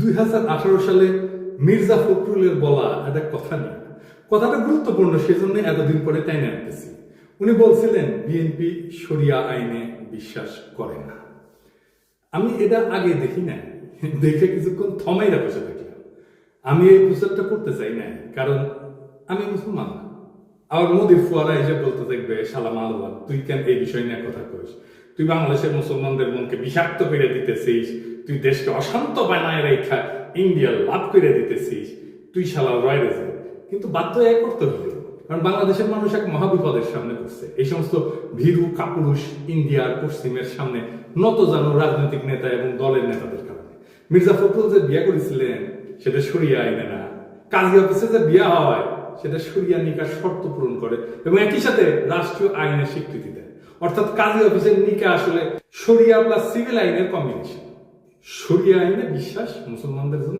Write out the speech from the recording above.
2018 সালে মির্জা ফখরুলের বলা একটা কথা নেই, কথাটা গুরুত্বপূর্ণ, সেজন্য এতদিন পরে তাই আনতেছি। উনি বলছিলেন বিএনপি শরিয়া আইনে বিশ্বাস করে না। আমি এটা আগে দেখি না, দেখে কিছুক্ষণ থমাইরা বসে থাকলাম। আমি এই প্রচারটা করতে চাই না, কারণ আমি মুসলমান না। আবার মোদির ফুয়ারা হিসেবে বলতে থাকবে, শালা মালবান, তুই কেন এই বিষয় নিয়ে কথা কইস? তুই বাংলাদেশের মুসলমানদের মনকে বিষাক্ত করে দিতেছিস, তুই দেশকে অশান্ত বানায় রেখা ইন্ডিয়া লাভ করে দিতেছিস, তুই শালা রয়ে যা। কিন্তু বাধ্য এক করতে হবে, কারণ বাংলাদেশের মানুষ এক মহাবিপদের সামনে পড়ছে। এই সমস্ত ভীরু কাপুরুষ ইন্ডিয়ার পশ্চিমের সামনে নত জানো রাজনৈতিক নেতা এবং দলের নেতাদের কারণে। মির্জা ফখরুল যে বিয়া করেছিলেন সেটা শরিয়া আইনে না, কাজী অফিসে যে বিয়া হয় সেটা শরিয়া নিকার শর্ত পূরণ করে এবং একই সাথে রাষ্ট্রীয় আইনের স্বীকৃতি দেয়। অর্থাৎ কাজী অফিসের নিকা আসলে শরিয়া প্লাস সিভিল আইনের কম্বিনেশন। শরিয়া আইনে বিশ্বাস মুসলমানদের জন্য